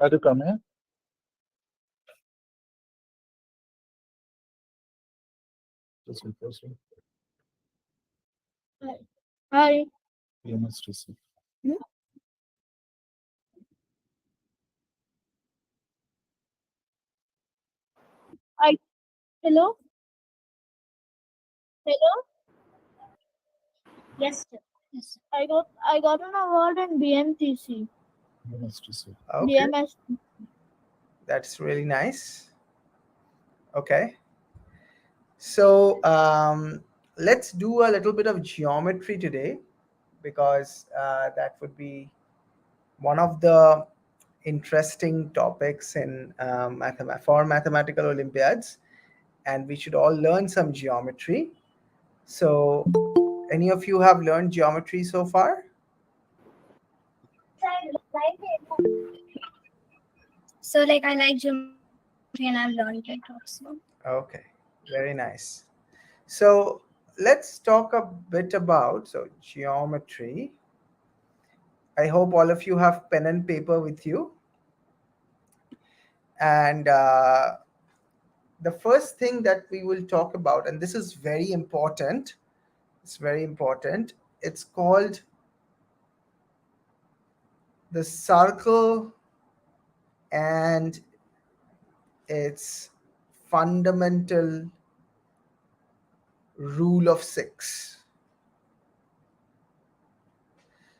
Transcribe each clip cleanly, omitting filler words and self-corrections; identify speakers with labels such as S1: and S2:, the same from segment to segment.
S1: Are you coming? Just requesting.
S2: Hi. Hi.
S1: You must receive.
S2: Hmm? I Hello. Hello. Yes, sir. Yes. I got an award in BMTC.
S1: You must receive.
S3: Okay,
S2: BMS.
S3: that's really nice. Okay, so let's do a little bit of geometry today because that would be one of the interesting topics in for mathematical Olympiads, and we should all learn some geometry. So, any of you have learned geometry so far?
S2: So like I like geometry and I've learned it also.
S3: Okay, very nice. So, let's talk a bit about geometry. I hope all of you have pen and paper with you. And the first thing that we will talk about, and this is very important, it's very important. It's called the circle and its fundamental rule of six.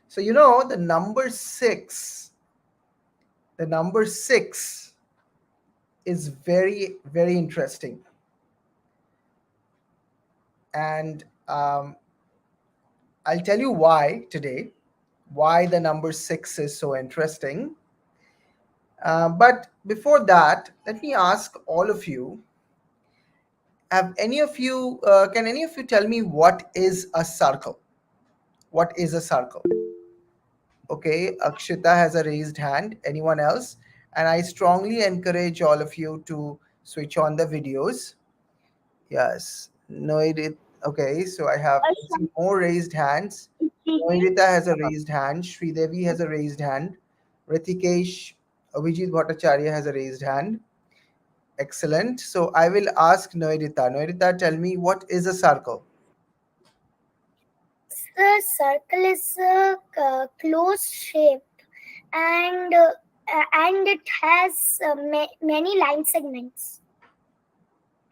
S3: So, the number six is very, very interesting. And I'll tell you why today, why the number six is so interesting. But before that, let me ask all of you, can any of you tell me what is a circle? What is a circle? Okay, Akshita has a raised hand. Anyone else? And I strongly encourage all of you to switch on the videos. Yes. No, it. Okay, so I see more raised hands.
S2: Excuse me.
S3: Noirita has a raised hand. Sridevi has a raised hand. Ritikesh Abhijit Bhattacharya has a raised hand. Excellent. So I will ask Noirita. Noirita, tell me what is a circle?
S2: The circle is a closed shape, and it has many line segments.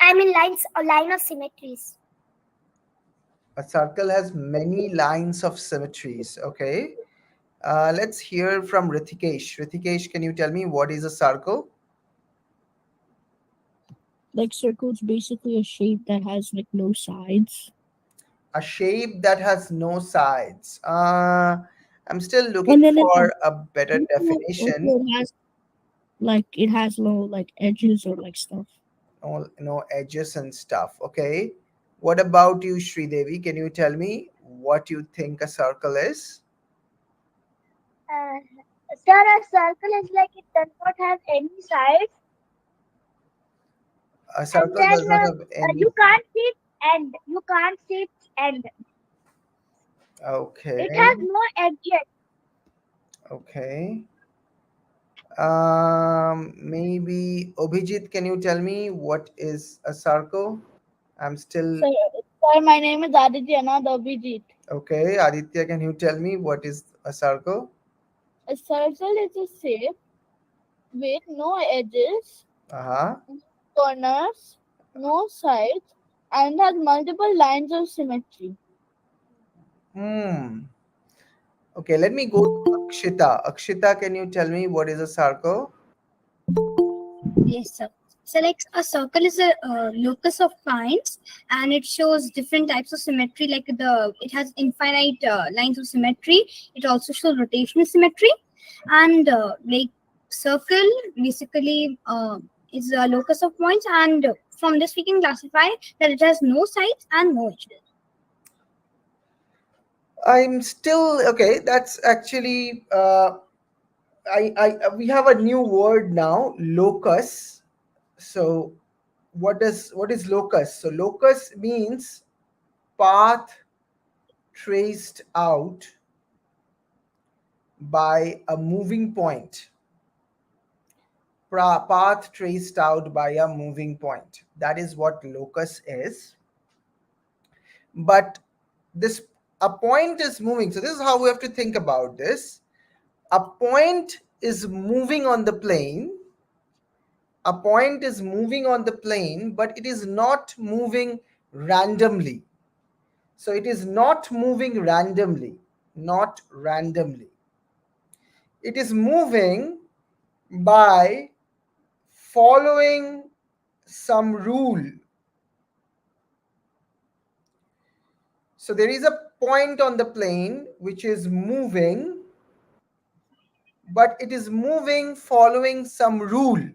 S2: I mean lines, a line of symmetries.
S3: A circle has many lines of symmetries. Okay. Let's hear from Ritikesh. Ritikesh, can you tell me what is a circle?
S4: Like circle's basically a shape that has like no sides.
S3: A shape that has no sides. I'm still looking
S4: And then it
S3: for a better
S4: also
S3: definition.
S4: it has no like edges or like stuff.
S3: No edges and stuff. Okay. What about you, Sridevi? Can you tell me what you think a circle is?
S2: Uh, Sir, a circle is like it does not have any sides,
S3: A
S2: and
S3: circle
S2: then
S3: does not have any.
S2: you can't see end. You can't see its end. It
S3: Okay.
S2: has no edges.
S3: Okay. Maybe Abhijit, can you tell me what is a circle? I'm still
S2: Sir, my name is Aditya Abhijit.
S3: okay. Aditya, can you tell me what is a circle?
S2: A circle is a shape with no edges,
S3: Uh-huh.
S2: corners, no sides, and has multiple lines of symmetry.
S3: Hmm. Okay, let me go to Akshita. Akshita, can you tell me what is a circle?
S2: Yes, sir. So, like a circle is a locus of points, and it shows different types of symmetry. Like it has infinite lines of symmetry. It also shows rotational symmetry, and like circle basically is a locus of points, and from this we can classify that it has no sides and no edges.
S3: I'm still okay. That's actually we have a new word now, locus. So what is locus? So locus means path traced out by a moving point. path traced out by a moving point. That is what locus is. But this, a point is moving. So this is how we have to think about this. A point is moving on the plane. A point is moving on the plane, but it is not moving randomly. So it is not moving randomly, not randomly. It is moving by following some rule. So there is a point on the plane which is moving, but it is moving following some rule.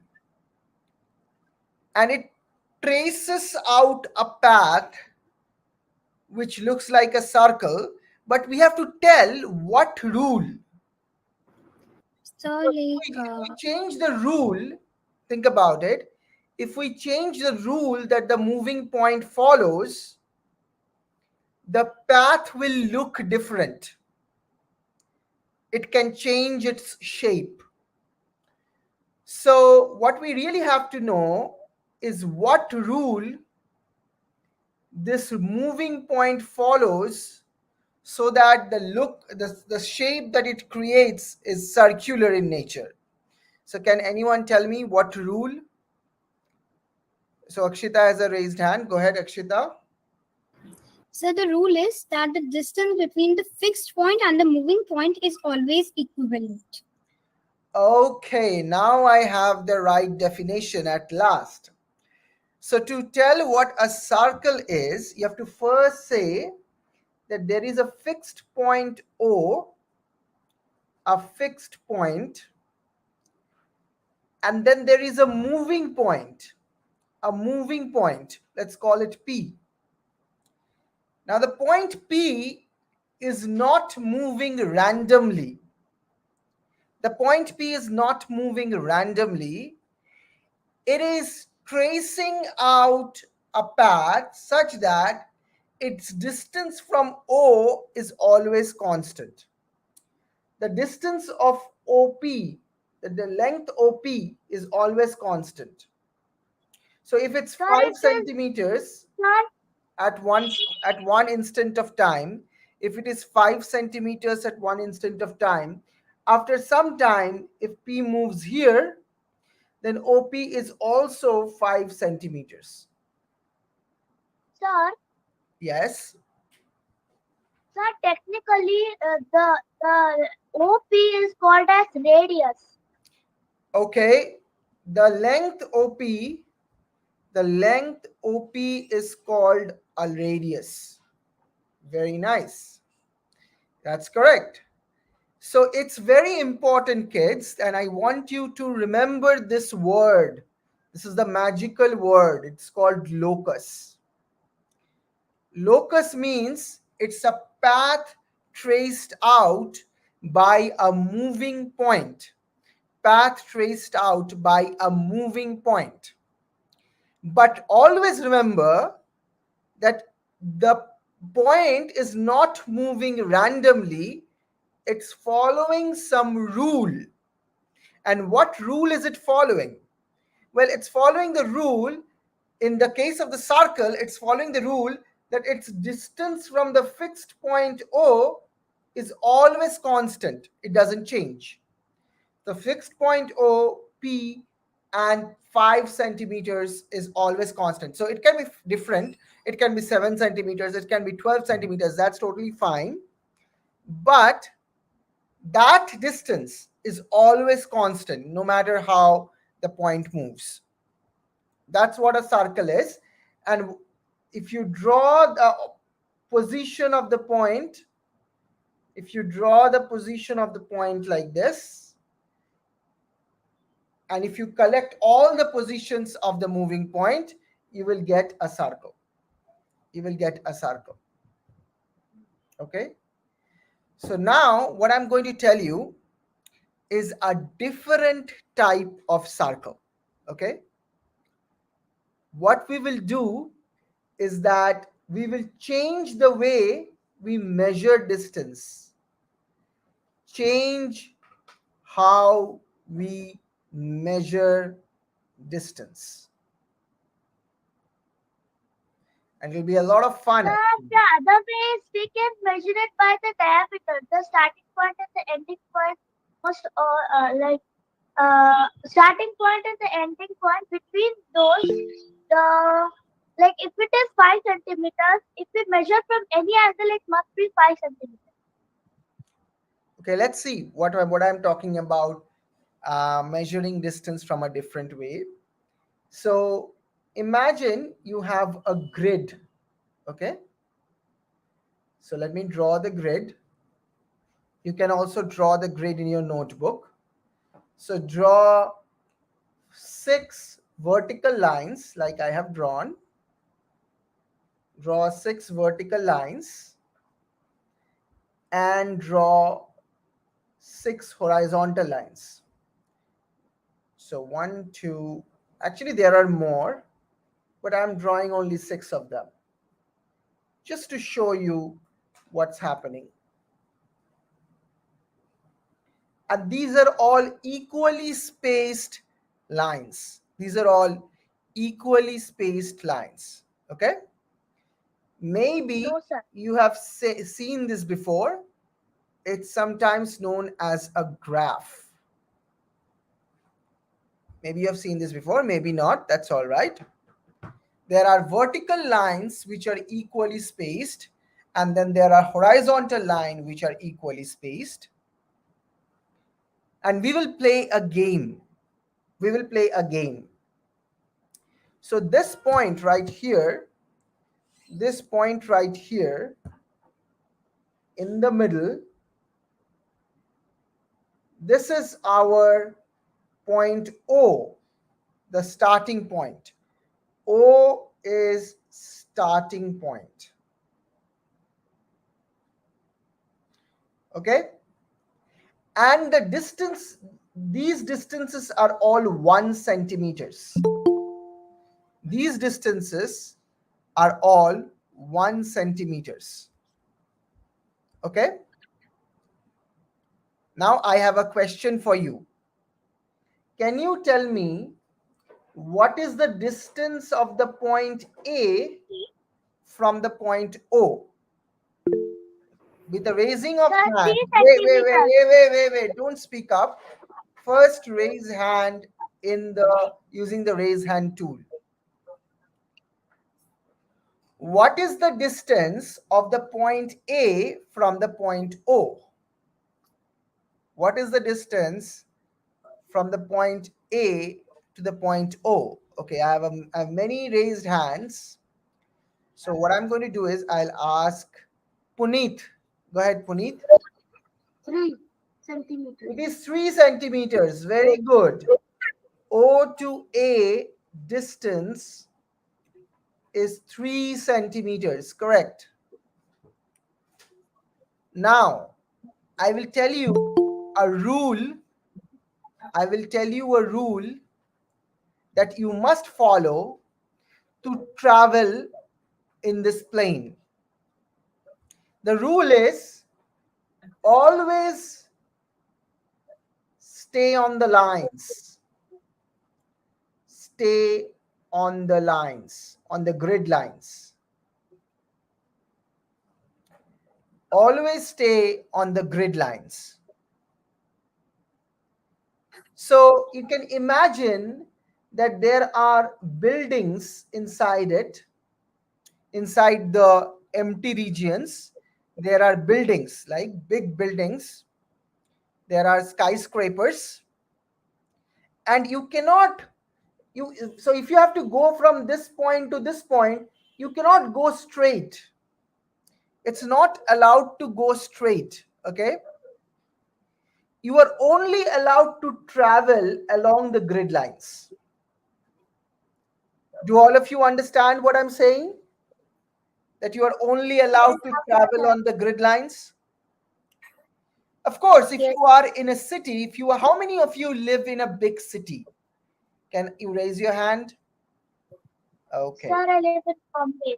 S3: And it traces out a path which looks like a circle, but we have to tell what rule.
S2: So
S3: If
S2: like
S3: we change the rule, think about it. If we change the rule that the moving point follows, the path will look different. It can change its shape. So, what we really have to know is what rule this moving point follows so that the shape that it creates is circular in nature. So, can anyone tell me what rule? So, Akshita has a raised hand. Go ahead, Akshita.
S2: so the rule is that the distance between the fixed point and the moving point is always equivalent.
S3: Okay, now I have the right definition at last. So, to tell what a circle is, you have to first say that there is a fixed point O, a fixed point, and then there is a moving point, let's call it P. Now, the point P is not moving randomly. The point P is not moving randomly. It is tracing out a path such that its distance from O is always constant. The distance of OP, the length OP is always constant. So if it's 5 centimeters at one instant of time, if it is 5 centimeters at one instant of time, after some time, if P moves here, then OP is also 5 centimeters.
S5: Sir,
S3: Yes.
S5: sir, technically the OP is called as radius.
S3: Okay. The length OP is called a radius. Very nice. That's correct. So it's very important, kids, and I want you to remember this word. This is the magical word. It's called locus. Locus means it's a path traced out by a moving point. Path traced out by a moving point. But always remember that the point is not moving randomly, it's following some rule. And what rule is it following? Well, it's following the rule. In the case of the circle, it's following the rule that its distance from the fixed point O is always constant. It doesn't change. The fixed point O, P, and 5 centimeters is always constant. So it can be different. It can be 7 centimeters. It can be 12 centimeters. That's totally fine. But that distance is always constant, no matter how the point moves. That's what a circle is. And if you draw the position of the point, like this, and if you collect all the positions of the moving point, you will get a circle. Okay. So now what I'm going to tell you is a different type of circle. Okay. What we will do is that we will change the way we measure distance. Change how we measure distance. And it will be a lot of fun.
S5: Sir, the other way is we can measure it by the diameter. The starting point and the ending point must starting point and the ending point between those, the like if it is 5 centimeters, if we measure from any angle, it must be 5 centimeters.
S3: Okay, let's see what I'm talking about, measuring distance from a different way. So imagine you have a grid. Okay, so let me draw the grid. You can also draw the grid in your notebook. So draw 6 vertical lines like I have drawn. Draw 6 vertical lines and draw 6 horizontal lines. So 1, 2, actually there are more, but I'm drawing only 6 of them just to show you what's happening. And these are all equally spaced lines. These are all equally spaced lines. Okay? Maybe
S5: No, sir.
S3: you have seen this before. It's sometimes known as a graph. Maybe you have seen this before, maybe not. That's all right. There are vertical lines which are equally spaced, and then there are horizontal lines which are equally spaced. And we will play a game. We will play a game. So this point right here in the middle, this is our point O, the starting point. O is starting point. Okay? And the distance, these distances are all 1 centimeters. These distances are all 1 centimeters. Okay? Now I have a question for you. Can you tell me what is the distance of the point A from the point O? With the raising of
S5: Sir,
S3: hand.
S5: 3 centimeters.
S3: Wait. Don't speak up. First raise hand using the raise hand tool. What is the distance of the point A from the point O? What is the distance from the point A to the point O? Okay, I have many raised hands. So what I'm going to do is I'll ask Puneet. Go ahead, Puneet.
S5: 3 centimeters.
S3: It is 3 centimeters. Very good. O to A distance is 3 centimeters. Correct. Now, I will tell you a rule. I will tell you a rule that you must follow to travel in this plane. The rule is always stay on the lines. Stay on the lines, on the grid lines. Always stay on the grid lines. So you can imagine that there are buildings inside it, inside the empty regions. There are buildings, like big buildings. There are skyscrapers. And you cannot, so if you have to go from this point to this point, you cannot go straight. It's not allowed to go straight. Okay? You are only allowed to travel along the grid lines. Do all of you understand what I'm saying? That you are only allowed to travel on the grid lines? Of course, if
S5: Yes.
S3: you are in a city, how many of you live in a big city? Can you raise your hand? Okay.
S5: Sir, I live in Bombay.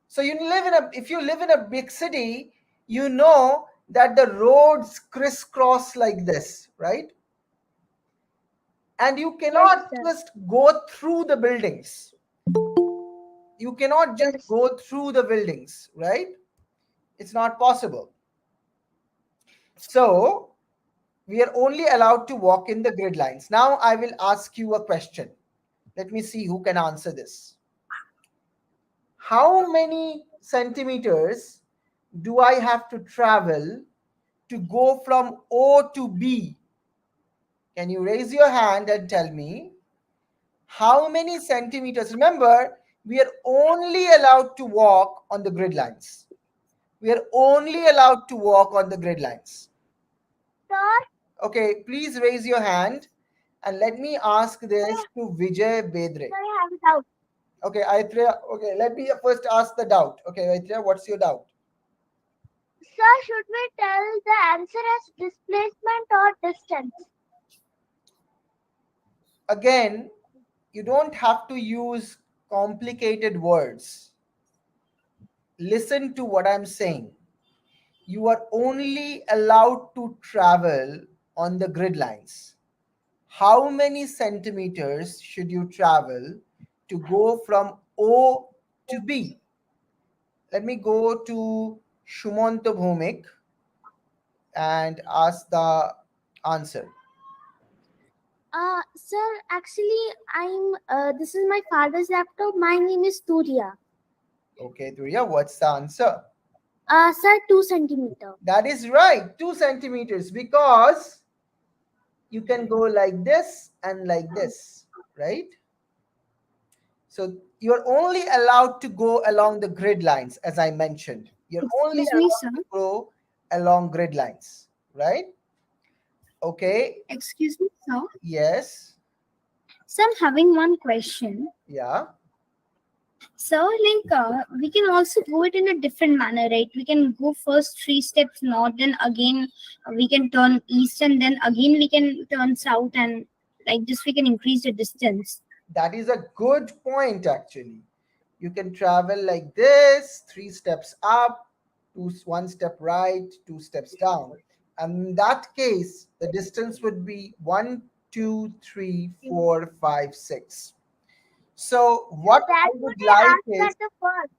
S3: So if you live in a big city, you know that the roads crisscross like this, right? And you cannot
S5: sir.
S3: just go through the buildings. You cannot just
S5: Yes.
S3: go through the buildings, right? It's not possible. So we are only allowed to walk in the grid lines. Now I will ask you a question. Let me see who can answer this. How many centimeters do I have to travel to go from O to B? Can you raise your hand and tell me how many centimeters? Remember, we are only allowed to walk on the grid lines. We are only allowed to walk on the grid lines.
S5: Sir,
S3: Okay, please raise your hand and let me ask this to Vijay Bedre.
S5: sir, I have a doubt.
S3: Okay, Aitreya, okay, let me first ask the doubt. Okay, Aitreya, what's your doubt?
S5: Sir, should we tell the answer as displacement or distance?
S3: Again, you don't have to use complicated words. Listen to what I'm saying. You are only allowed to travel on the grid lines. How many centimeters should you travel to go from O to B? Let me go to Shumanta Bhumik and ask the answer.
S5: Sir, actually, this is my father's laptop. My name is Turiya.
S3: Okay, Turiya, what's the answer?
S5: Sir, 2 centimeter.
S3: That is right, 2 centimeters, because you can go like this and like this, right? So you're only allowed to go along the grid lines, as I mentioned. You're only
S2: Excuse me, sir.
S3: allowed to go along grid lines, right? Okay,
S2: Excuse me, sir.
S3: yes,
S2: So I'm having one question.
S3: yeah.
S2: So, we can also go it in a different manner, right? We can go first 3 steps north, then again we can turn east, and then again we can turn south, and like this we can increase the distance.
S3: That is a good point, actually. You can travel like this, 3 steps up, one step right, 2 steps down. And in that case, the distance would be 1, 2, 3, 4, 5, 6. So what I
S5: That's what
S3: would
S5: I
S3: like
S5: asked
S3: is,
S5: at the first.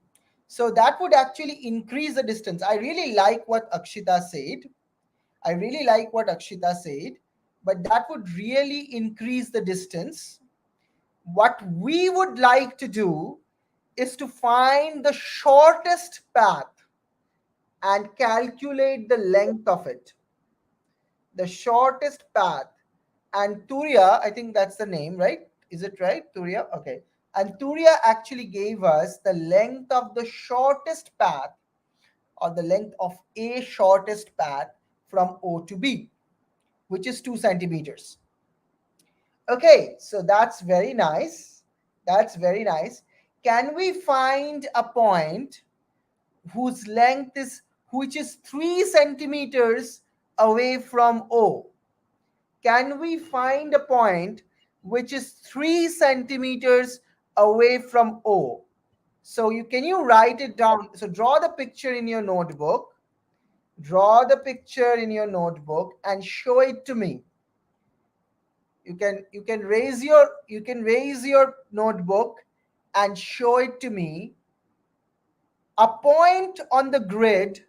S3: so that would actually increase the distance. I really like what Akshita said. I really like what Akshita said, but that would really increase the distance. What we would like to do is to find the shortest path and calculate the length of it. The shortest path. And Turiya, I think that's the name, right? Is it right, Turiya? Okay. And Turiya actually gave us the length of the shortest path, or the length of a shortest path from O to B, which is 2 centimeters. Okay, so that's very nice. That's very nice. Can we find a point whose length is, which is 3 centimeters away from O? Can we find a point which is 3 centimeters away from O? So can you write it down? So draw the picture in your notebook. Draw the picture in your notebook and show it to me. You can raise your notebook and show it to me. A point on the grid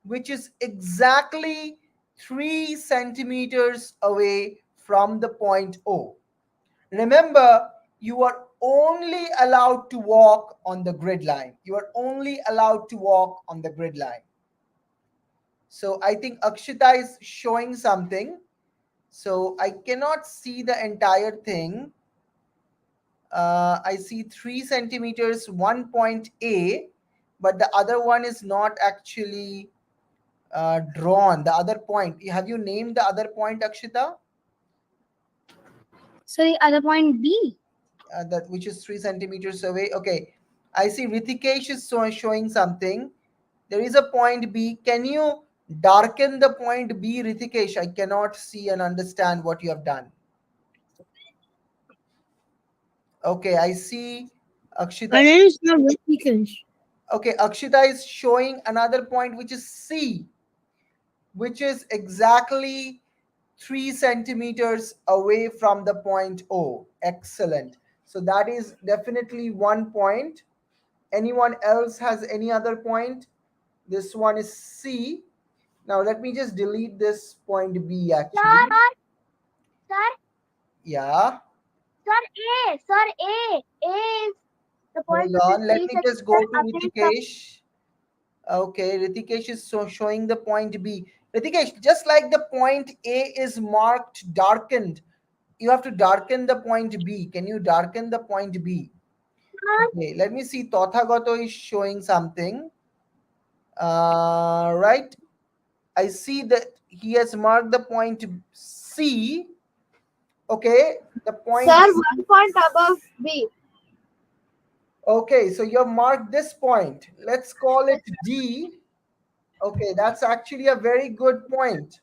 S3: which is exactly 3 centimeters away from the point O. Remember, you are only allowed to walk on the grid line. You are only allowed to walk on the grid line. So I think Akshita is showing something. So I cannot see the entire thing. I see 3 centimeters, 1 point A, but the other one is not actually drawn. The other point. Have you named the other point, Akshita?
S2: So the other point B.
S3: That which is 3 centimeters away. Okay, I see Ritikesh is showing something. There is a point B. Can you darken the point B, Ritikesh? I cannot see and understand what you have done. Okay, I see Akshita.
S4: My name is not Rishikesh.
S3: Okay, Akshita is showing another point which is C, which is exactly 3 centimeters away from the point O. Excellent. So that is definitely 1 point. Anyone else has any other point? This one is C. Now let me just delete this point B actually.
S5: Sir,
S3: Yeah.
S5: sir, A. Sir, A. A is the point
S3: Hold
S5: which is
S3: on. Let
S5: 3
S3: me just go
S5: centimeters
S3: to
S5: away from.
S3: Ritikesh. Okay, Ritikesh is showing the point B. Ritikesh, just like the point A is marked darkened, you have to darken the point B. Can you darken the point B? Okay, let me see. Tathagato is showing something. Right. I see that he has marked the point C. Okay, the point.
S5: Sir, 1 point above B.
S3: Okay, so you have marked this point. Let's call it D. Okay, that's actually a very good point.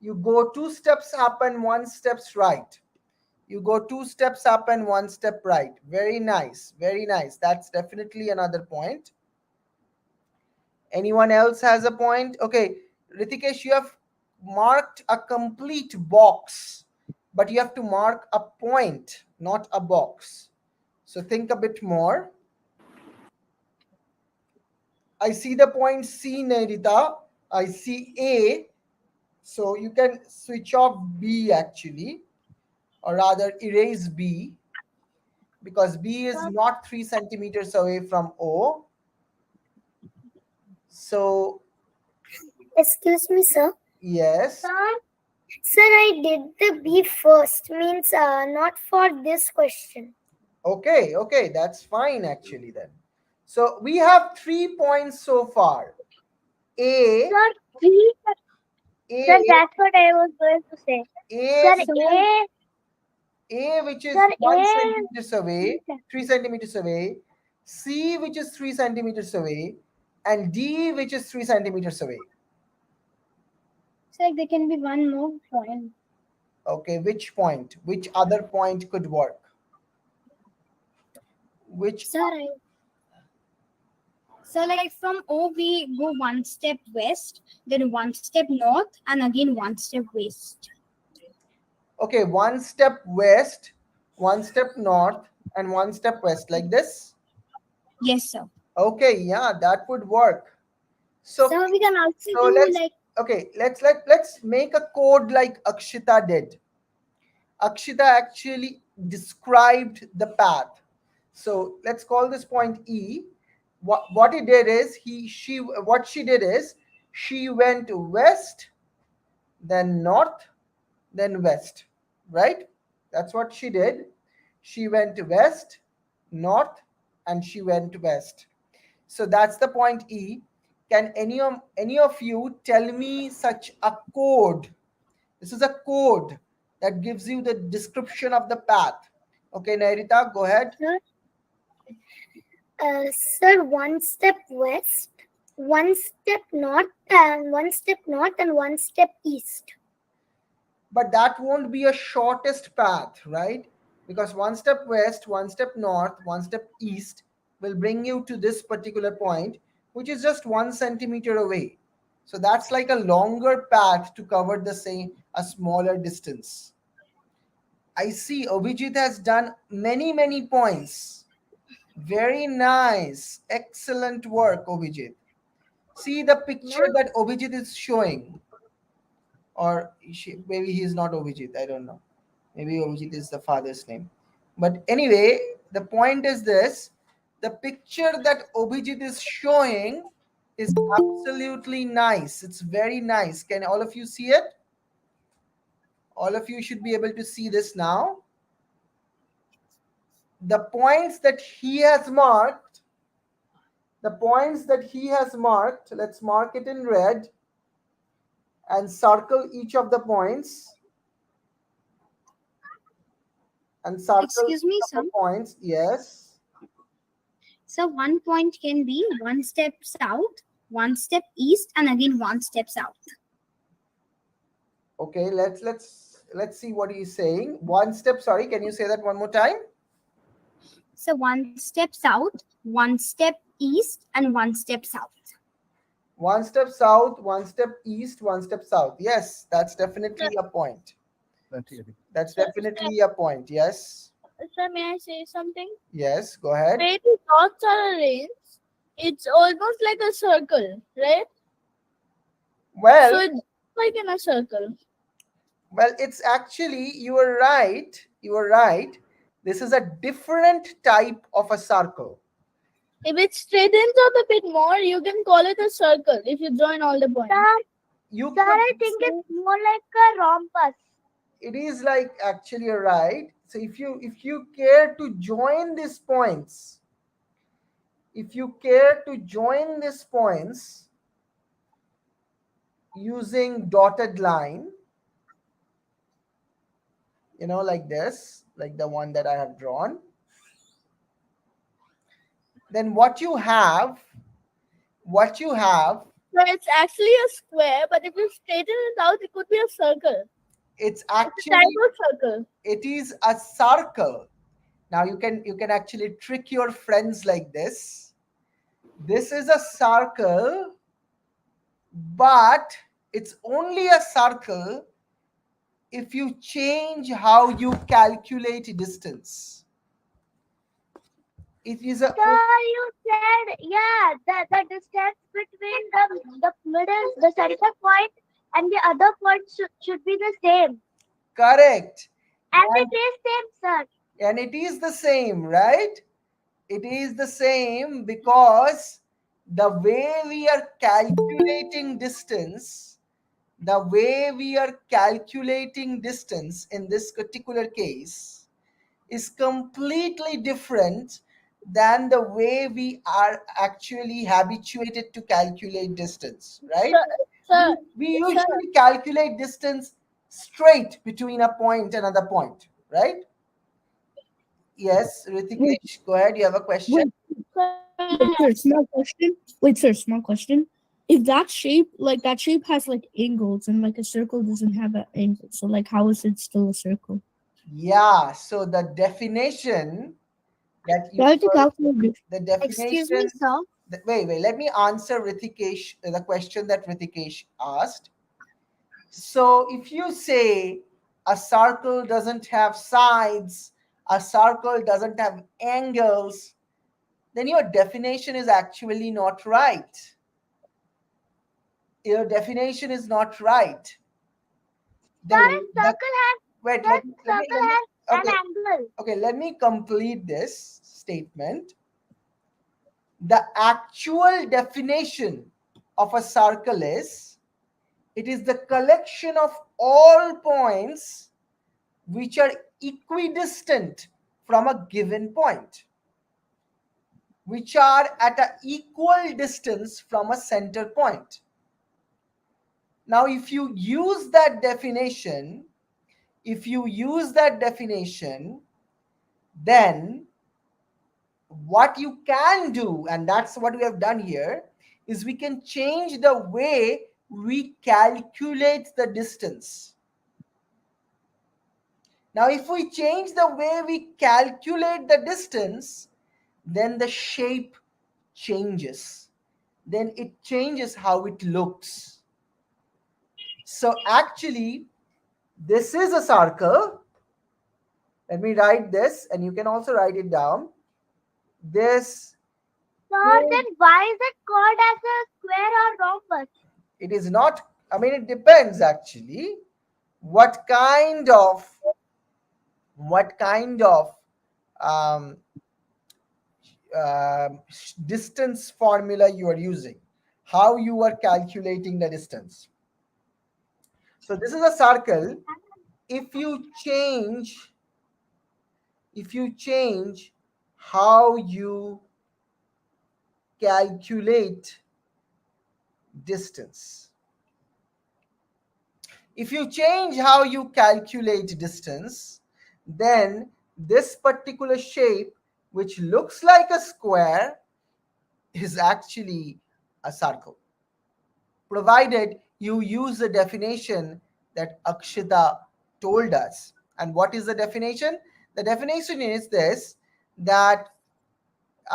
S3: You go 2 steps up and 1 steps right. You go 2 steps up and 1 step right. Very nice. Very nice. That's definitely another point. Anyone else has a point? Okay, Ritikesh, you have marked a complete box, but you have to mark a point, not a box. So think a bit more. I see the point C, Nerita. I see A. So you can switch off B actually, or rather erase B, because B is not 3 centimeters away from O. So,
S6: Excuse me, sir.
S3: yes.
S6: Sir, I did the B first, means not for this question.
S3: Okay, okay, that's fine actually then. So we have 3 points so far. A,
S5: Sir, B.
S3: A,
S5: Sir, that's what I was going to say.
S3: A,
S5: Sir, A.
S3: A which is
S5: Sir,
S3: 1
S5: A.
S3: centimeters away, 3 centimeters away, C which is 3 centimeters away, and D which is 3 centimeters away.
S2: So like there can be one more point.
S3: Okay, which point? Which other point could work? Which?
S2: Sir, so like from O we go one step west, then one step north, and again one step west.
S3: Okay, 1 step west, 1 step north, and 1 step west, like this.
S2: Yes, sir.
S3: Okay, yeah, that would work. So,
S2: So we can also
S3: so
S2: do
S3: let's
S2: like
S3: let's make a code like Akshita did. Akshita actually described the path. So let's call this point E. What he did is what she did is she went west, then north, then west. Right? That's what she did. She went west, north, and she went west. So that's the point E. Can any of you tell me such a code? This is a code that gives you the description of the path. Okay, Nairita, go ahead.
S6: Sir, 1 step west, 1 step north, and 1 step north, and 1 step east.
S3: But that won't be a shortest path, right? Because 1 step west, 1 step north, 1 step east will bring you to this particular point, which is just 1 centimeter away. So that's like a longer path to cover a smaller distance. I see Abhijit has done many points. Very nice. Excellent work, Abhijit. See the picture that Abhijit is showing. Or maybe he is not Abhijit. I don't know. Maybe Abhijit is the father's name. But anyway, the point is this. The picture that Abhijit is showing is absolutely nice. It's very nice. Can all of you see it? All of you should be able to see this now. The points that he has marked, let's mark it in red and circle each of the points. And circle
S2: excuse me,
S3: each of
S2: sir.
S3: the points. Yes.
S2: So one point can be one step south, one step east, and again one step south.
S3: Okay, let's see what he's saying. 1 step, sorry, can you say that one more time?
S2: So one step south, one step east, and one step south.
S3: One step south, one step east, one step south. Yes, that's definitely a point.
S1: That really.
S3: That's definitely a point. Yes.
S5: Sir, may I say something?
S3: Yes, go ahead.
S5: Where the dots are arranged, it's almost like a circle, right?
S3: Well,
S5: So it's like in a circle.
S3: well, it's actually, you are right. You are right. This is a different type of a circle.
S5: If it straightens out a bit more, you can call it a circle if you join all the points.
S3: You
S5: Sir,
S3: could
S5: I think it's more like a rhombus.
S3: it is like, actually you're right. So if you care to join these points, if you care to join these points using dotted line, like this, like the one that I have drawn, then what you have,
S5: So it's actually a square, but if you straighten it out, it could be a circle.
S3: it's
S5: It's a type
S3: actually,
S5: of circle.
S3: it is a circle. Now you can actually trick your friends like this. This is a circle, but it's only a circle if you change how you calculate distance. It is a
S5: Sir, you said, yeah, the distance between the middle, the center point and the other point should be the same.
S3: correct,
S5: And
S3: and,
S5: it is same, sir.
S3: and it is the same, right? It is the same because the way we are calculating distance, in this particular case is completely different than the way we are actually habituated to calculate distance, right?
S5: Sir,
S3: We usually calculate distance straight between a point and another point, right? Yes, Ritikesh, go ahead. You have a question?
S4: Wait, sir, small question. Wait, sir, small question. If that shape has like angles and like a circle doesn't have an angle, so like how is it still a circle?
S3: Yeah, so the definition that you
S4: Do I have to
S3: were-
S4: calculate
S3: the
S2: Excuse me,
S3: definition
S2: sir.
S3: wait, let me answer Ritikesh, the question that Ritikesh asked. So if you say a circle doesn't have sides, a circle doesn't have angles, then your definition is actually not right. Your definition is not right.
S5: sir,
S3: The,
S5: circle has
S3: wait,
S5: sir,
S3: let me,
S5: circle has
S3: okay,
S5: an angle.
S3: okay, let me complete this statement. The actual definition of a circle is, it is the collection of all points which are equidistant from a given point, which are at an equal distance from a center point. Now, if you use that definition, then what you can do, and that's what we have done here, is we can change the way we calculate the distance. Now, if we change the way we calculate the distance, then the shape changes. Then it changes how it looks. So actually, this is a circle. Let me write this, and you can also write it down. This,
S5: Sir, then why is it called as a square or rhombus?
S3: it is not, I mean, it depends actually what kind of um, distance formula you are using, how you are calculating the distance. So this is a circle. If you change how you calculate distance, then this particular shape, which looks like a square, is actually a circle, provided you use the definition that Akshita told us. And what is the definition? The definition is this, that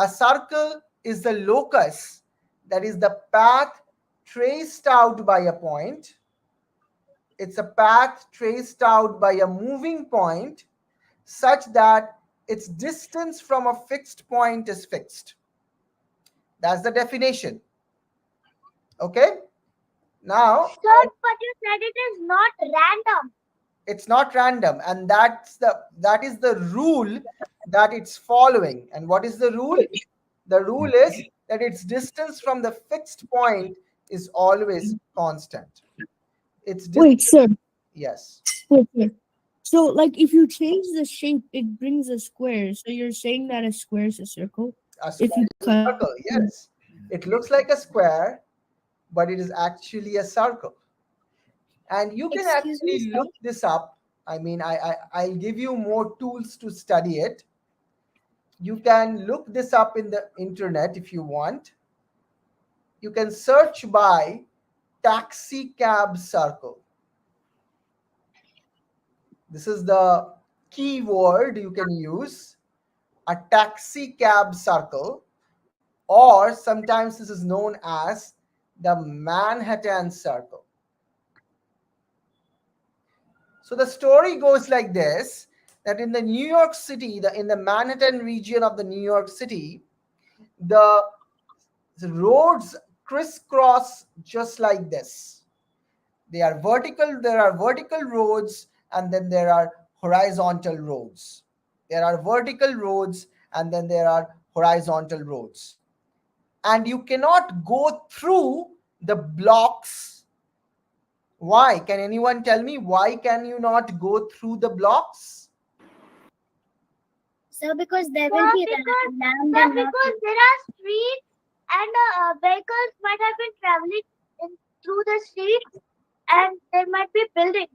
S3: a circle is the locus, that is the path traced out by a point. It's a path traced out by a moving point such that its distance from a fixed point is fixed. That's the definition. Okay? Now,
S5: Sir, but you said it is not random.
S3: it's not random, and that is the rule that it's following. And what is the rule? The rule is that its distance from the fixed point is always constant. Its
S4: Wait,
S3: distance,
S4: sir.
S3: yes.
S4: Wait. So, like, if you change the shape, it brings a square. So you're saying that a square is a circle?
S3: A
S4: If
S3: square
S4: you
S3: is a
S4: cut.
S3: circle, yes. It looks like a square, but it is actually a circle. And you can
S2: Excuse me,
S3: actually
S2: sir.
S3: look this up. I mean, I'll give you more tools to study it. You can look this up in the internet if you want. You can search by taxi cab circle. This is the keyword you can use, a taxi cab circle, or sometimes this is known as the Manhattan circle. So the story goes like this, that in the New York City, in the Manhattan region of the New York City, the roads crisscross just like this. There are vertical roads, and then there are horizontal roads. There are vertical roads, and then there are horizontal roads. And you cannot go through the blocks. Why? Can anyone tell me why can you not go through the blocks?
S6: So because there will
S5: Sir,
S6: be
S5: because,
S6: land
S5: sir,
S6: and not
S5: because there are streets and vehicles might have been traveling through the streets, and there might be buildings.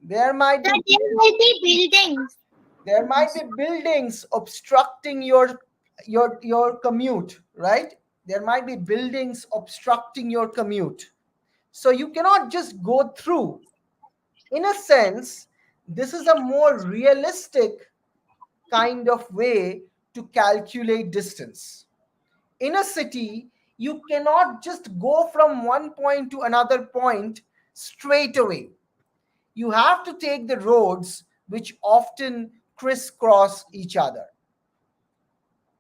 S3: There might
S6: Sir,
S3: be
S6: there will be buildings.
S3: there might be buildings obstructing your commute, right? There might be buildings obstructing your commute. So you cannot just go through. In a sense, this is a more realistic kind of way to calculate distance. In a city, you cannot just go from one point to another point straight away. You have to take the roads which often crisscross each other.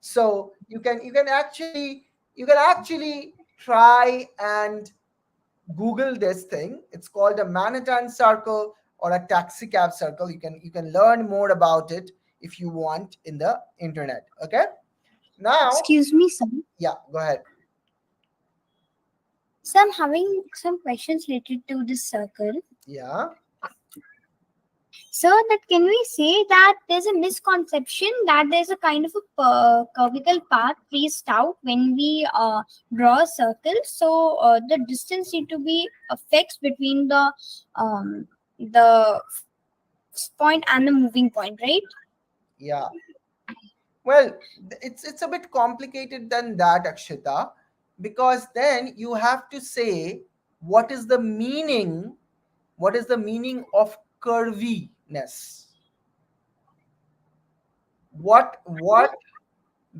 S3: So you can actually try and Google this thing. It's called a Manhattan circle or a taxi cab circle. You can learn more about it if you want in the internet. Okay. Now,
S2: Excuse me, sir.
S3: yeah, go ahead.
S2: So I'm having some questions related to this circle.
S3: Yeah.
S2: So that can we say that there's a misconception that there's a kind of a curvical path traced out when we draw a circle. So the distance need to be fixed between the point and the moving point, right?
S3: Yeah. Well, it's a bit complicated than that, Akshita, because then you have to say what is the meaning, what is the meaning of curviness? What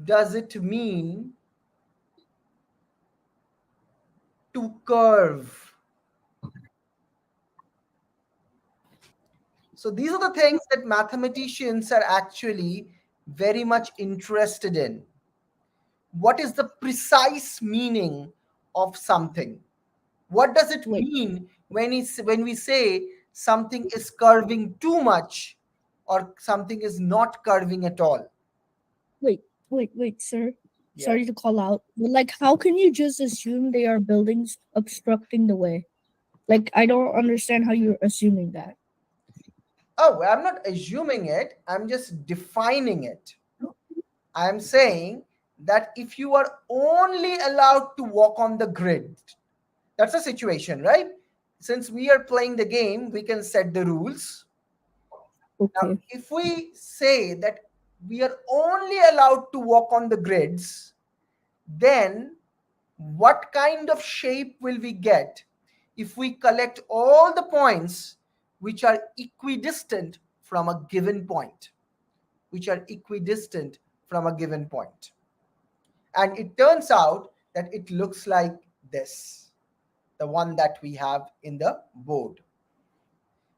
S3: does it mean to curve? So these are the things that mathematicians are actually very much interested in. What is the precise meaning of something? What does it
S4: Wait.
S3: mean when we say something is curving too much or something is not curving at all?
S4: Wait, sir.
S3: Yeah.
S4: Sorry to call out. But like, how can you just assume they are buildings obstructing the way? Like, I don't understand how you're assuming that.
S3: Oh, I'm not assuming it. I'm just defining it. I'm saying that if you are only allowed to walk on the grid, that's a situation, right? Since we are playing the game, we can set the rules. Now,
S4: Okay.
S3: if we say that we are only allowed to walk on the grids, then what kind of shape will we get if we collect all the points which are equidistant from a given point? Which are equidistant from a given point. And it turns out that it looks like this. the one that we have in the board.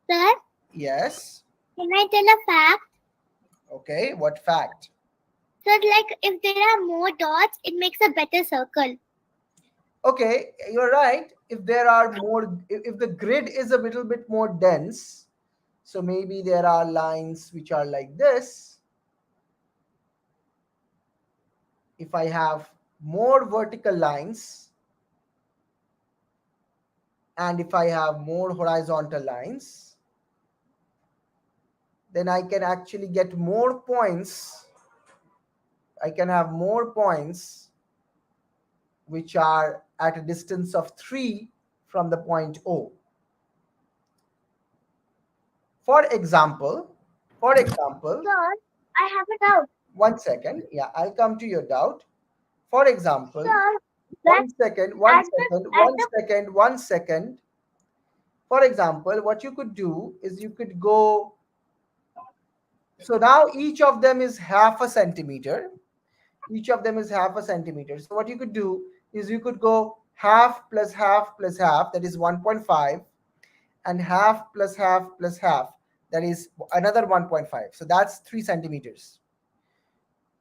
S6: Sir,
S3: Yes.
S6: can I tell a fact?
S3: Okay, what fact?
S6: Sir, like if there are more dots, it makes a better circle.
S3: Okay, you're right. If there are more, if the grid is a little bit more dense, so maybe there are lines which are like this. If I have more vertical lines and if I have more horizontal lines, then I can actually get more points. I can have more points which are at a distance of 3 from the point O. For example,
S5: Sir, I have a doubt.
S3: one second. Yeah, I'll come to your doubt. For example,
S5: Sir,
S3: one second, one
S5: at the
S3: second,
S5: at
S3: one
S5: the
S3: second, 1 second. For example, what you could do is you could go. So now each of them is half a centimeter. Each of them is half a centimeter. So what you could do is you could go half plus half plus half, that is 1.5, and half plus half plus half, that is another 1.5. So that's 3 centimeters.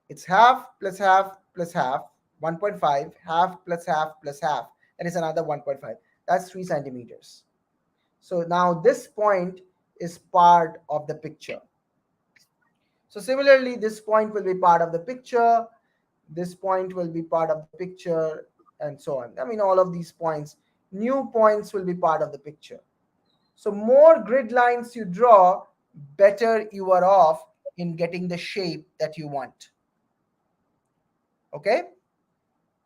S3: It's half plus half plus half, 1.5, half plus half plus half, that is another 1.5. That's 3 centimeters. So now this point is part of the picture. So similarly, this point will be part of the picture, this point will be part of the picture, and so on. I mean, all of these points, new points will be part of the picture. So more grid lines you draw, better you are off in getting the shape that you want. Okay?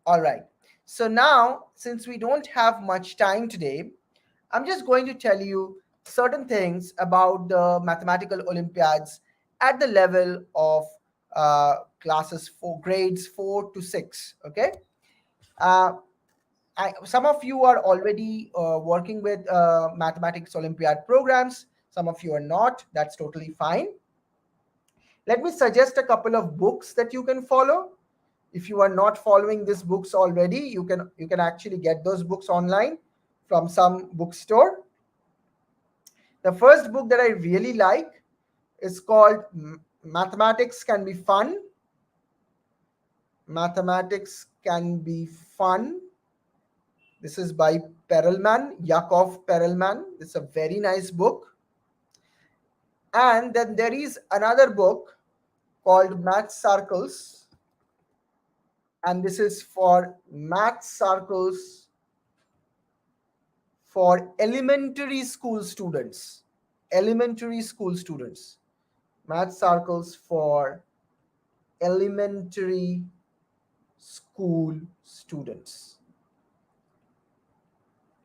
S3: All right. So now, since we don't have much time today, I'm just going to tell you certain things about the mathematical Olympiads at the level of classes for grades 4 to 6. Okay. Uh, some of you are already working with mathematics Olympiad programs. Some of you are not. That's totally fine. Let me suggest a couple of books that you can follow. If you are not following these books already, you can actually get those books online from some bookstore. The first book that I really like is called Mathematics Can Be Fun. Mathematics Can Be Fun. This is by Perelman, Yakov Perelman. It's a very nice book. And then there is another book called Math Circles. And this is for math circles for elementary school students. Elementary school students. Math circles for elementary school students.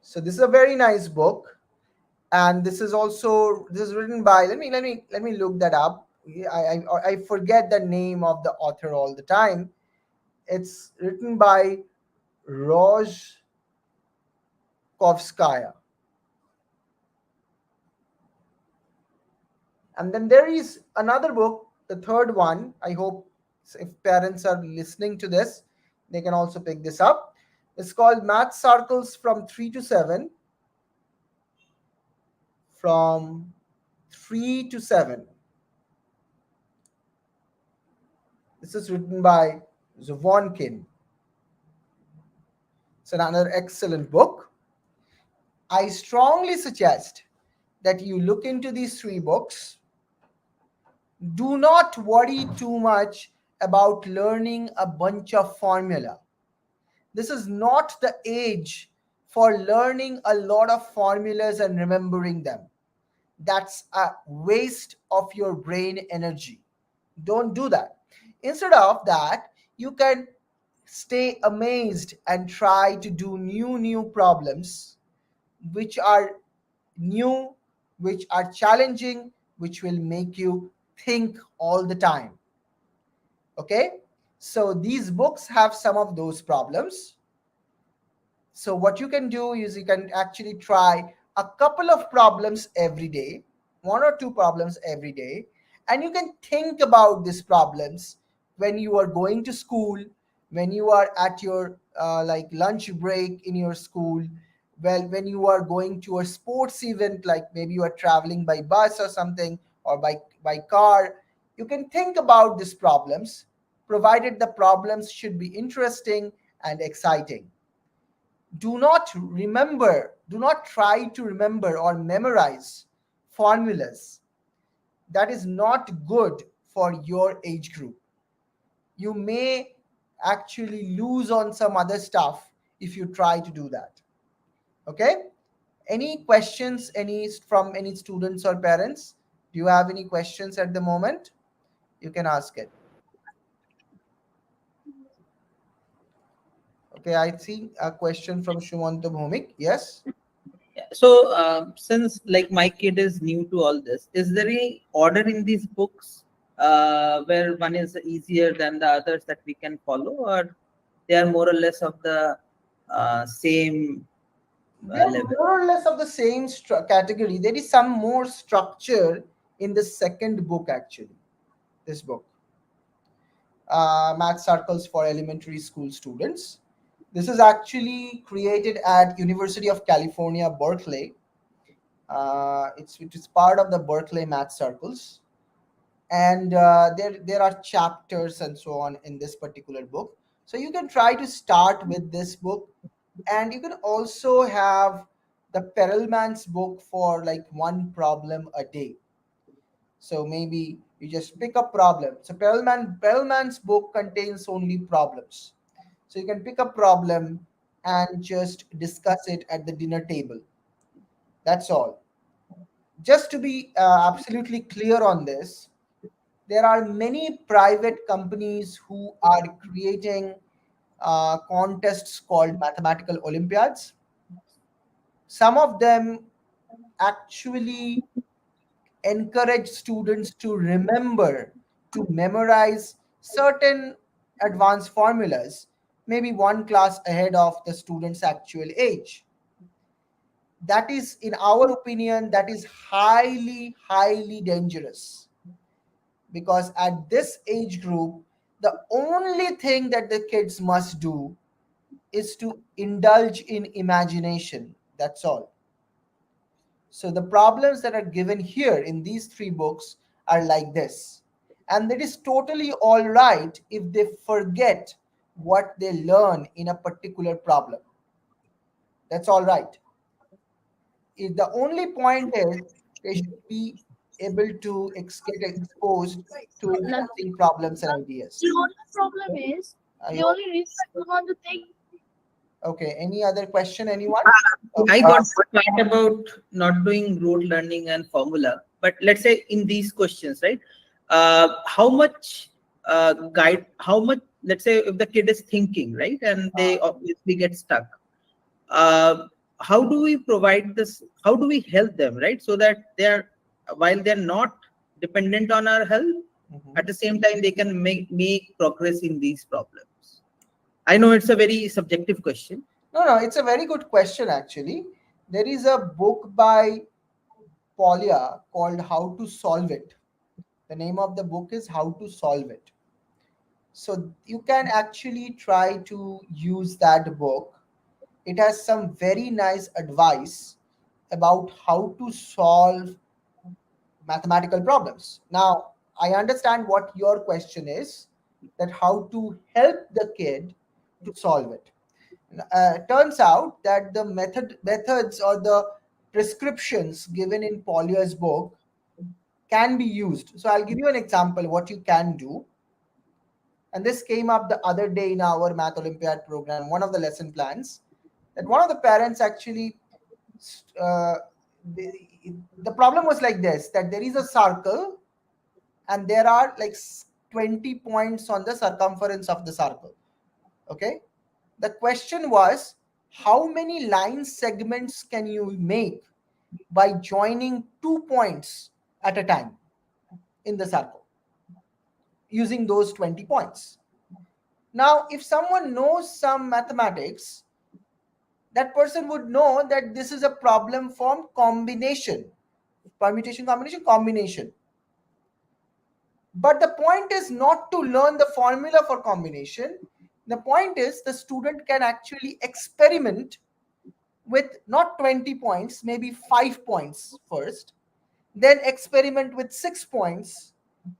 S3: So this is a very nice book, and this is written by, let me look that up. I forget the name of the author all the time. It's written by Rozhkovskaya. And then there is another book, the third one. I hope if parents are listening to this, they can also pick this up. It's called Math Circles from 3 to 7. From 3 to 7. This is written by Zvonkin. It's another excellent book. I strongly suggest that you look into these 3 books. Do not worry too much about learning a bunch of formula. This is not the age for learning a lot of formulas and remembering them. That's a waste of your brain energy. Don't do that. Instead of that, you can stay amazed and try to do new problems which are new, which are challenging, which will make you think all the time. Okay? So these books have some of those problems. So what you can do is you can actually try a couple of problems every day, 1 or 2 problems every day, and you can think about these problems when you are going to school, when you are at your like lunch break in your school, well, when you are going to a sports event, like maybe you are traveling by bus or something, or by car, you can think about these problems, provided the problems should be interesting and exciting. Do not try to remember or memorize formulas. That is not good for your age group. You may actually lose on some other stuff if you try to do that. Okay? Any questions from any students or parents? Do you have any questions at the moment? You can ask it. Okay, I see a question from Shumanta Bhumik. Yes.
S7: Yeah. So, since like my kid is new to all this, is there any order in these books where one is easier than the others that we can follow, or they are more or less of the same
S3: They're
S7: level?
S3: more or less of the same category. There is some more structure in the second book, actually. This book, Math Circles for Elementary School Students. This is actually created at University of California, Berkeley. It is part of the Berkeley Math Circles, and there are chapters and so on in this particular book. So you can try to start with this book, and you can also have the Perelman's book for like one problem a day. So maybe you just pick a problem. So Perelman's book contains only problems. So you can pick a problem and just discuss it at the dinner table. That's all. Just to be absolutely clear on this, there are many private companies who are creating contests called mathematical Olympiads. Some of them actually encourage students to remember, to memorize certain advanced formulas, maybe one class ahead of the student's actual age. That is, in our opinion, that is highly, highly dangerous, because at this age group, the only thing that the kids must do is to indulge in imagination. That's all. So the problems that are given here in these three books are like this. And it is totally all right if they forget what they learn in a particular problem. That's all right. The only point is they should be able to get exposed to interesting problems and ideas.
S5: The only problem is
S3: I
S5: the
S3: hope.
S5: only reason I don't want to take.
S3: Okay. Any other question, anyone?
S7: I got the point about not doing rote learning and formula, but let's say in these questions, right? How much guide? How much? Let's say if the kid is thinking, right, and they obviously get stuck. Uh, how do we provide this? How do we help them, right? So that while they're not dependent on our help, at the same time they can make progress in these problems. I know it's a very subjective question.
S3: No, it's a very good question actually. There is a book by Polya called How to Solve It. The name of the book is How to Solve It. So you can actually try to use that book. It has some very nice advice about how to solve mathematical problems. Now, I understand what your question is, that how to help the kid to solve it. Turns out that the methods or the prescriptions given in Polya's book can be used. So I'll give you an example what you can do. And this came up the other day in our Math Olympiad program, one of the lesson plans, that one of the parents actually, uh, the, the problem was like this, that there is a circle and there are like 20 points on the circumference of the circle. Okay. The question was, how many line segments can you make by joining 2 points at a time in the circle using those 20 points? Now, if someone knows some mathematics, that person would know that this is a problem from combination, permutation, combination. But the point is not to learn the formula for combination. The point is the student can actually experiment with not 20 points, maybe 5 points first, then experiment with 6 points,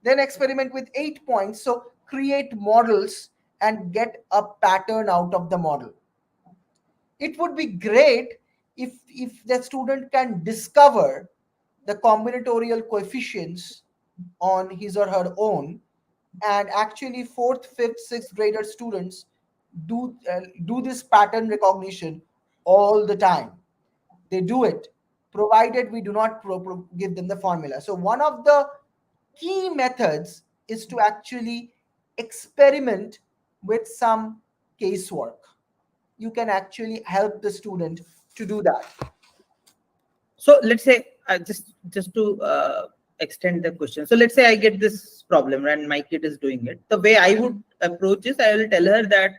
S3: then experiment with 8 points. So create models and get a pattern out of the model. It would be great if the student can discover the combinatorial coefficients on his or her own, and actually fourth, fifth, sixth grader students do this pattern recognition all the time. They do it, provided we do not give them the formula. So one of the key methods is to actually experiment with some casework. You can actually help the student to do that.
S7: So let's say just to extend the question. So let's say I get this problem and my kid is doing it. The way I would approach is, I will tell her that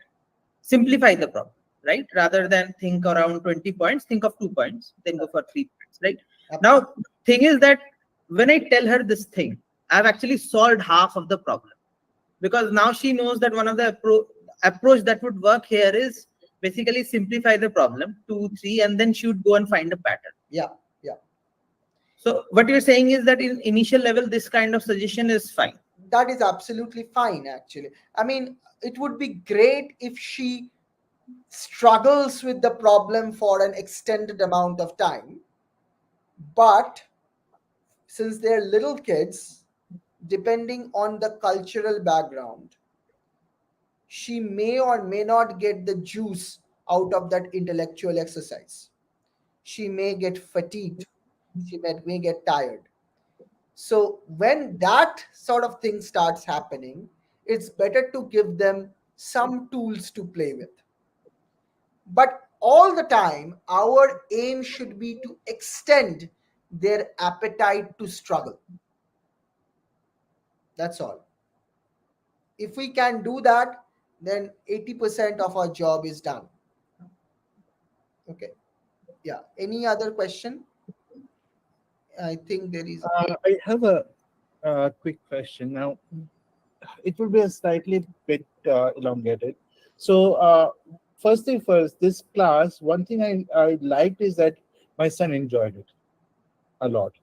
S7: simplify the problem, right? Rather than think around 20 points, think of 2 points, then go for 3 points, right? Now, thing is that when I tell her this thing, I've actually solved half of the problem, because now she knows that one of the approach that would work here is basically simplify the problem, 2, 3, and then she would go and find a pattern.
S3: Yeah.
S7: So what you're saying is that in initial level, this kind of suggestion is fine.
S3: That is absolutely fine, actually. I mean, it would be great if she struggles with the problem for an extended amount of time. But since they're little kids, depending on the cultural background, she may or may not get the juice out of that intellectual exercise. She may get fatigued. She may get tired. So when that sort of thing starts happening, it's better to give them some tools to play with. But all the time, our aim should be to extend their appetite to struggle. That's all. If we can do that, then 80% of our job is done. Okay. Yeah. Any other question? I think there is.
S1: I have a quick question now. It will be a slightly bit elongated. So first thing first, this class, one thing I liked is that my son enjoyed it a lot.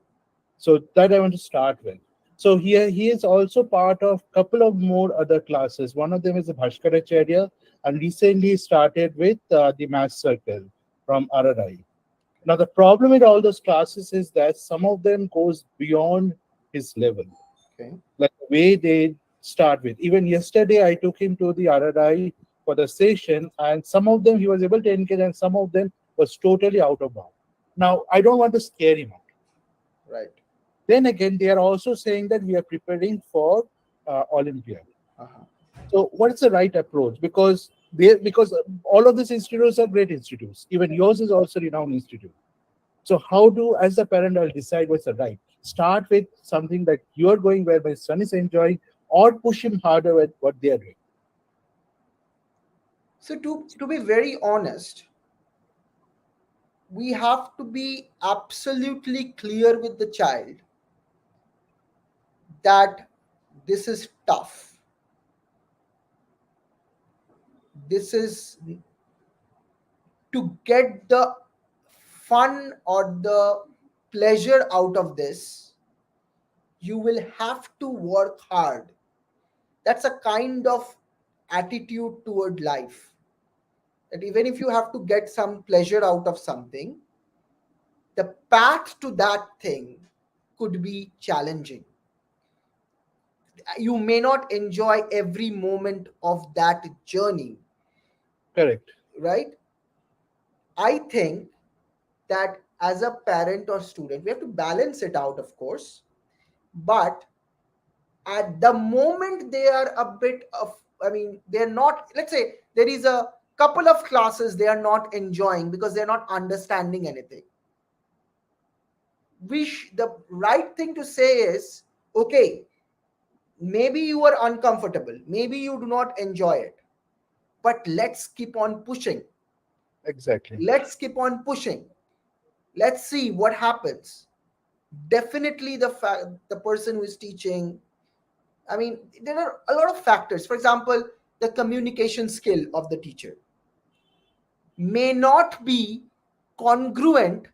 S1: So that I want to start with. So here he is also part of couple of more other classes. One of them is the Bhaskaracharia, and recently started with the Math Circle from RRI. Now the problem with all those classes is that some of them goes beyond his level.
S3: Okay.
S1: Like the way they start with. Even yesterday I took him to the RRI for the session, and some of them he was able to engage, and some of them was totally out of bounds. Now I don't want to scare him out.
S3: Right.
S1: Then again, they are also saying that we are preparing for Olympiad.
S3: Uh-huh.
S1: So what is the right approach? Because all of these institutes are great institutes. Even yours is also a renowned institute. So how do, as a parent, I'll decide what's the right? Start with something that you are going where my son is enjoying, or push him harder with what they are doing.
S3: So to be very honest, we have to be absolutely clear with the child that this is tough. This is to get the fun or the pleasure out of this, you will have to work hard. That's a kind of attitude toward life. That even if you have to get some pleasure out of something, the path to that thing could be challenging. You may not enjoy every moment of that journey.
S1: Correct.
S3: Right? I think that as a parent or student, we have to balance it out, of course. But at the moment they are a bit of, they're not, let's say there is a couple of classes they are not enjoying because they're not understanding anything. The right thing to say is, okay, maybe you are uncomfortable, maybe you do not enjoy it, but let's keep on pushing.
S1: Exactly.
S3: Let's keep on pushing. Let's see what happens. Definitely the person who is teaching, there are a lot of factors. For example, the communication skill of the teacher may not be congruent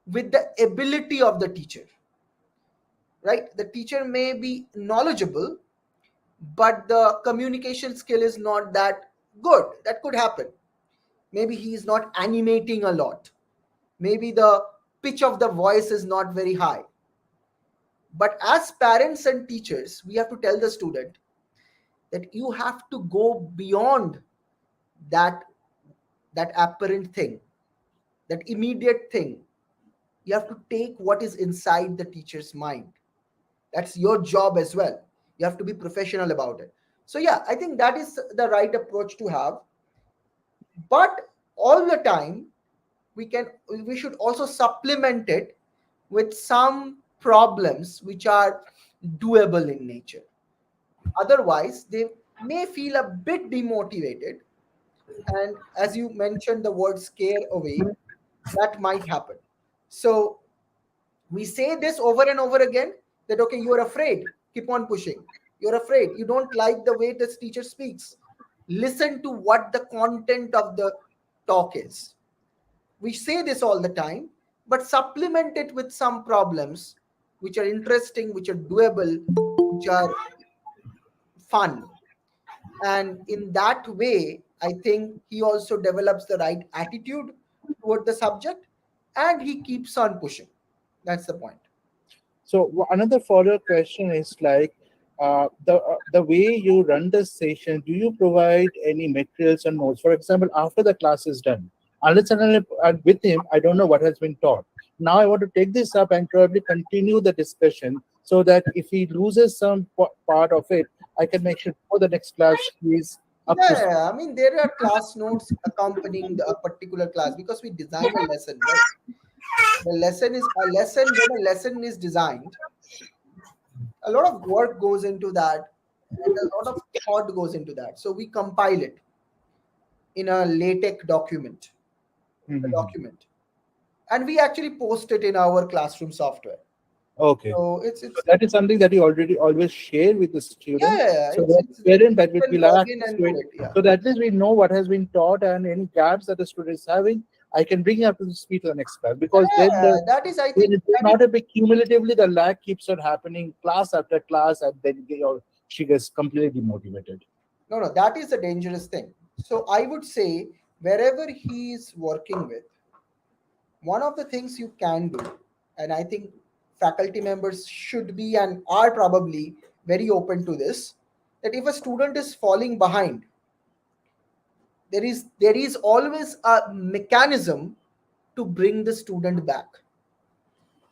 S3: with the ability of the teacher, right? The teacher may be knowledgeable, but the communication skill is not that good. That could happen. Maybe he is not animating a lot. Maybe the pitch of the voice is not very high. But as parents and teachers, we have to tell the student that you have to go beyond that apparent thing, that immediate thing. You have to take what is inside the teacher's mind. That's your job as well. You have to be professional about it. So yeah, I think that is the right approach to have. But all the time, we should also supplement it with some problems which are doable in nature. Otherwise, they may feel a bit demotivated. And as you mentioned the word scare away, that might happen. So we say this over and over again, that okay, you're afraid, keep on pushing. You're afraid, you don't like the way this teacher speaks. Listen to what the content of the talk is. We say this all the time, but supplement it with some problems which are interesting, which are doable, which are fun. And in that way, I think he also develops the right attitude toward the subject, and he keeps on pushing. That's the point.
S1: So another follow-up question is like, the way you run the session, do you provide any materials and notes? For example, after the class is done, unless and until I'm with him, I don't know what has been taught. Now I want to take this up and probably continue the discussion so that if he loses some part of it, I can make sure for the next class he's up to.
S3: Yeah, I mean, there are class notes accompanying a particular class because we design a lesson, right? The lesson is a lesson. When a lesson is designed, a lot of work goes into that, and a lot of thought goes into that. So we compile it in a LaTeX document, a
S1: Mhm.
S3: document, and we actually post it in our classroom software.
S1: Okay.
S3: So
S1: So that is something that you already always share with the student.
S3: yeah,
S1: So that
S3: it's
S1: parent that
S3: you
S1: would
S3: can
S1: be
S3: log
S1: like
S3: in and
S1: to
S3: do
S1: it.
S3: it. Yeah.
S1: So that at least we know what has been taught and any gaps that the student is having, I can bring up to the speed to the next class. Because then
S3: Yeah, that is, I
S1: then
S3: think,
S1: it is not a big cumulatively the lag keeps on happening class after class, and then she gets completely demotivated.
S3: no, that is a dangerous thing. So I would say wherever he is working with, one of the things you can do, and I think faculty members should be and are probably very open to this, that if a student is falling behind, there is always a mechanism to bring the student back.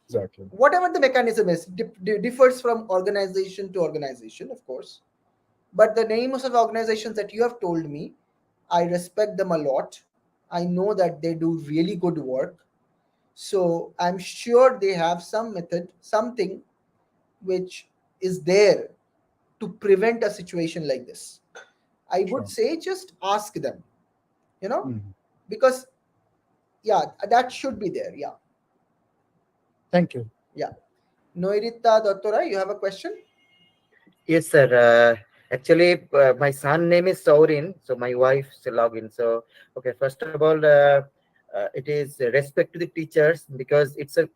S1: Exactly.
S3: Whatever the mechanism is, differs from organization to organization, of course. But the names of organizations that you have told me, I respect them a lot. I know that they do really good work. So I'm sure they have some method, something which is there to prevent a situation like this. I would
S1: Sure.
S3: say just ask them, you know,
S1: Mhm.
S3: because yeah, that should be there. Yeah.
S1: Thank you.
S3: Yeah. Noirita Dottora, you have a question?
S8: Yes, sir. Actually, my son name is Saurin, so my wife's login. So, okay, first of all, it is respect to the teachers because it's a